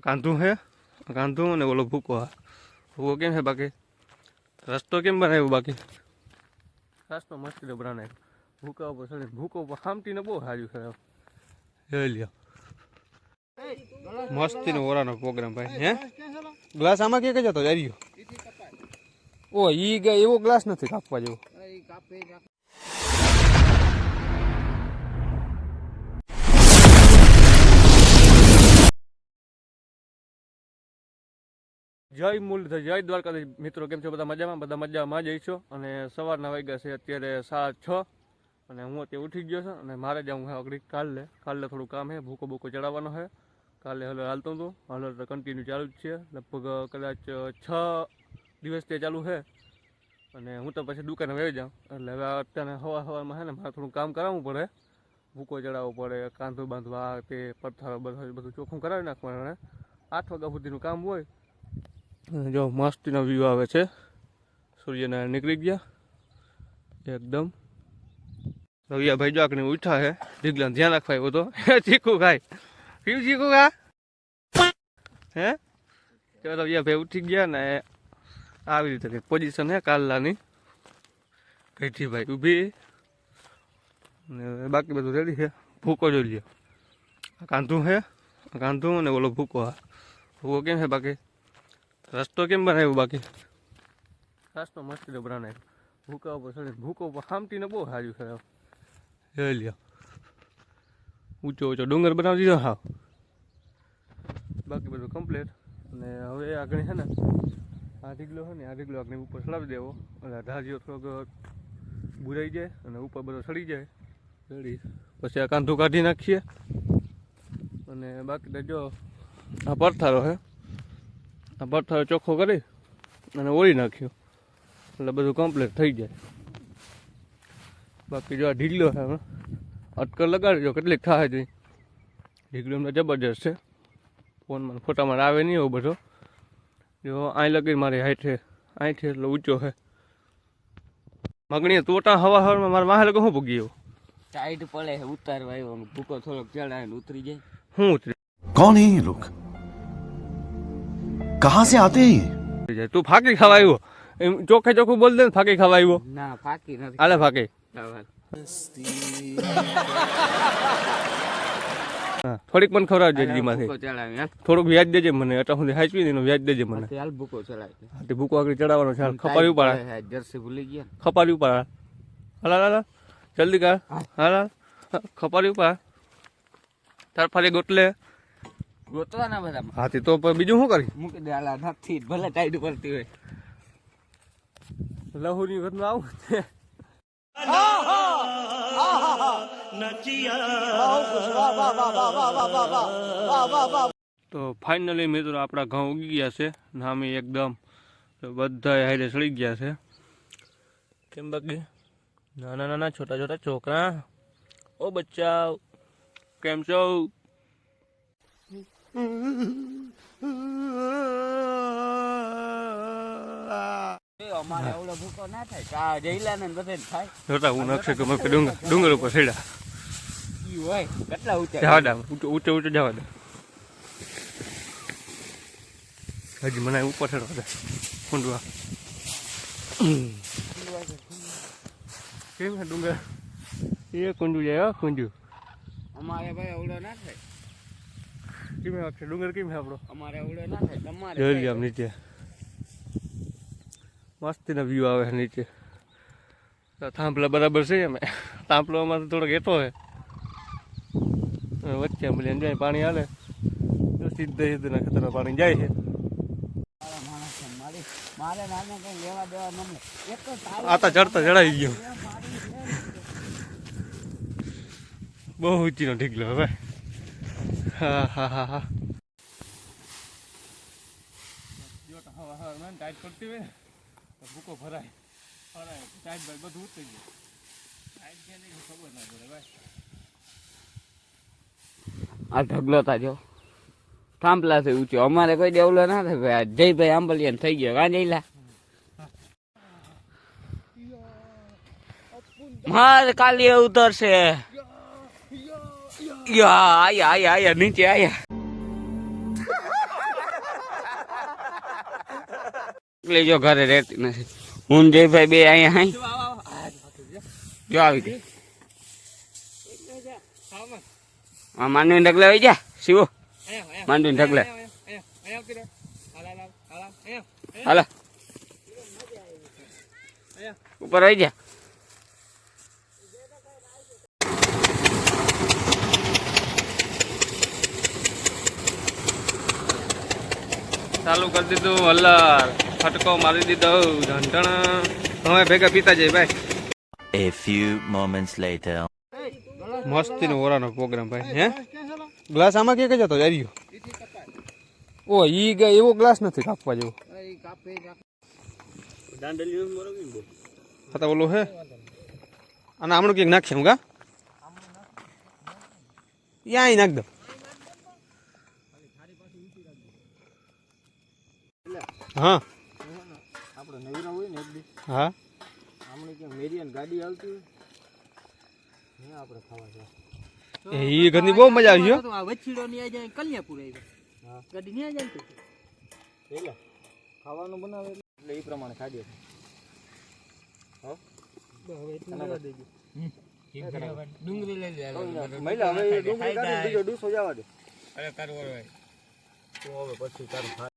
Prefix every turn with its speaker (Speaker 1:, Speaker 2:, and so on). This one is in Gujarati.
Speaker 1: કાંધું હે, કાંધું અને ઓલો ભૂકો. ભૂકો કેમ છે બાકી? રસ્તો કેમ બનાવ્યો બાકી? રસ્તો મસ્ત બનાવ્યો. ભૂકા ઉપર ચડી, ભૂકો ઉપર ખામટીને બહુ સારું છે. જોઈ લ્યો, મસ્તીનો ઓરાનો પ્રોગ્રામ ભાઈ. હે ગ્લાસ આમાં કે જતો જાય? ઓ ઈ ગયા એવો ગ્લાસ નથી કાપવા જેવો. જય મુરલીધર, જય દ્વારકાધીશ. મિત્રો કેમ છો? બધા મજામાં? બધા મજામાં જઈશો. અને સવારના વાગ્યા છે અત્યારે 6:30 અને હું અત્યારે ઉઠી ગયો છું. અને મારે જવું છે અઘડી કાલે થોડું કામ છે. ભૂકો બૂકો ચડાવવાનો છે. કાલે હલર હાલતો હતું, હલર તો કન્ટિન્યુ ચાલુ જ છે. લગભગ કદાચ 6 દિવસથી ચાલુ છે. અને હું તો પછી દુકાને વહી જાઉં. એટલે હવે અત્યારે સવારમાં છે ને મારે થોડું કામ કરાવવું પડે. ભૂકો ચડાવવો પડે, કાંધો બાંધવા, તે પથ્થર બધું ચોખ્ખું કરાવી નાખવાનું. અને 8 વાગ્યા સુધીનું કામ હોય. જો મસ્તીનો વ્યૂ આવે છે. સૂર્યનારાયણ નીકળી ગયા એકદમ. રવિયાભાઈ જો આકડી ઉઠા છે. ઢીગલા ધ્યાન રાખવા આવ્યો તો. ચીકુ ખાય કેવું? ચીકુ ખા હે? તો રવિયાભાઈ ઉઠી ગયા ને આવી રીતે કંઈક પોઝિશન છે કાલલાની. કઈઠીભાઈ ઊભી ને બાકી બધું રેડી છે. ભૂકો જોઈ લ્યો. કાંધું છે, કાંધું અને ઓલો ભૂકો. ભૂકો કેમ છે બાકી? રસ્તો કેમ બનાવ્યો બાકી? રસ્તો મસ્ત બનાવ્યો. ભૂકા ઉપર ચડી, ભૂકો ઉપર ખામટીને બહુ સારું છે. જોઈ લ્યો, ઊંચો ઊંચો ડુંગર બનાવી દીધો. હા બાકી બધું કમ્પ્લીટ. અને હવે આગળ છે ને આ ઢીગલો છે ને, આ ઢીગલો આગળ ઉપર ચડાવી દેવો. એટલે ઢાજીઓ થોડોક બુરાઈ જાય અને ઉપર બધો ચડી જાય. રેડી પછી આ કાંધું કાઢી નાખીએ. અને બાકી જો આ પડથારો છે, આ પથ્થર ચોખ્ખો કરી અને ઓળી નાખ્યો એટલે બધું કમ્પ્લીટ થઈ જાય. બાકી જો આ ઢીગલો છે, અટકર લગાડજો કેટલીક થાય છે. ઢીગલો એમને જબરજસ્ત છે. ફોનમાં ફોટામાં આવે નહીં એવો બધો. જો અહીં લગી મારી હાઈટ છે, અહીંથી એટલો ઊંચો છે. મગણી તોટા હવા હવામાં મારા વાહે લગો શું ભૂગી એવો
Speaker 2: ટાઈટ પડે છે. ઉતારવા આવ્યો ભૂકો થોડોક ચડાવે ને ઉતરી જાય.
Speaker 1: શું ઉતરી?
Speaker 3: कौन है ये लोग? कहाँ से आते हैं ये?
Speaker 1: તું ફાકી ખાવા આવ્યો એમ ચોખ્ખે ચોખ્ખું બોલ દે ને. ફાકી ખાવા આવ્યો?
Speaker 2: ના ફાકી નથી.
Speaker 1: આલે ફાકી. હા થોડીક મને ખવડાવજો જીમાંથી. થોડુંક વ્યાજ દેજે મને. અત્યાર સુધી હાચવી દે વ્યાજ દેજે મને.
Speaker 2: હાલ ભૂકો ચડાવે.
Speaker 1: તે ભૂકો આગળ ચડાવવાનો છે. ખપારી ઉપર
Speaker 2: જર્સી ભૂલી ગયા.
Speaker 1: ખપારી ઉપર હાલ હાલ જલ્દી કર. હાલ હાલ ખપારી ઉપર તાર ફરી ગોટલે
Speaker 2: ગોતવાના બધા.
Speaker 1: હાથી તો બીજું શું કરી
Speaker 2: મૂકી દે. હાલા નથી ભલે ટાઈટ પડતી હોય.
Speaker 1: લહુની ઘરનું આવું છે. તો ફાઇનલી મિત્રો આપણા ઘઉં ઉગી ગયા છે. નામી એકદમ બધા હાઈરે સળી ગયા છે. કેમ બાકી નાના નાના છોટા છોટા છોકરા? ઓ બચ્ચા કેમ છો?
Speaker 2: અમારે એવડો ભૂકો ના થાય. જઈલા ને બધે થાય.
Speaker 1: જોતા હું નકશે કે ડુંગર ઉપર ચડ્યા
Speaker 2: હોય કેટલા ઊંચા
Speaker 1: જવા દે. ઊંચે ઊંચે જવા દે. હજી મને ઉપર ચડવા દે. કુંડવા કેમ છે ડુંગર? એ કુંડું જાય. કુંડું
Speaker 2: અમારે ભાઈ એવડો ના થાય.
Speaker 1: કેમ છે ડુંગર? કેમ છે આપણો?
Speaker 2: અમારે એવડો ના થાય. તમારે
Speaker 1: જોઈ લે આમ નીચે મસ્તીનો વ્યૂ આવે છે નીચે. થાંભલા બરાબર છે. અમે થાંભલામાં તો થોડોક હેઠો છે. વચ્ચે મળીને જાય પાણી હાલે સીધે સીધું ખેતરમાં પાણી જાય છે. આ તો ચડતા ચડાવી ગયો. બહુ ઊંચીનો ઢીકલો હવે. હા હા હા હા ટાઈટ પડતી હોય ને ભૂકો ભરાય ટાઈટ ભાઈ બધું ઉતરી ગયું. ટાઈટ છે નહીં ખબર ના પડે ભાઈ.
Speaker 2: આ ઢગલો તાજો થાંભલા થી ઊંચો. અમારે કોઈ ડેવલો ના થાય ભાઈ. જયભાઈ આંબલિયાન થઈ ગયો. કા જઈલા મારે કાલી ઉતરશે. આયા નીચે આયા. એકલી જો ઘરે રહેતી નથી. હું ને જયભાઈ બે અહીંયા હાઈ જો આવી ગઈ. આ માંડવી ઢગલે આવી જા શિવો, માંડવી ઢગલે હાલો ઉપર આવી જા.
Speaker 1: ચાલુ કરી દીધું હલ્લર, ફટકો મારી દીધો ઢંઢણ. હવે ભેગા પીતા જાય ભાઈ.
Speaker 4: A few moments later.
Speaker 1: મસ્તીનો ઓરાનો પ્રોગ્રામ ભાઈ. હે ગ્લાસ આમાં કે જતો જાર્યો. ઓ ઈ ગઈ એવો ગ્લાસ નથી કાપવા જેવો. ખાતા ઓલો હે અને આમણું કંઈક નાખશે હું કા યા નાખ દો. હા આપણે નવીરા હોય ને એક દી. હા આપણે ક્યાં મેરિયન ગાડી આવતી હોય આપણે ખાવા જાય. એ ઘરની બહુ મજા આવી ગયો. આ વચ્ચીડો ની આ જાય કલ્યાપુર આવી. હા ગાડી ની આ જાય તો એટલે ખાવાનું બનાવે એટલે એ પ્રમાણે ખાઈએ. હા હવે એટલું લેવા દેજો. ડુંગળી લઈ લે. મહિલા હવે ડુંગળી કાઢી બીજો ડૂસો જવા દે. અરે તારું હવે તો હવે પછી તારું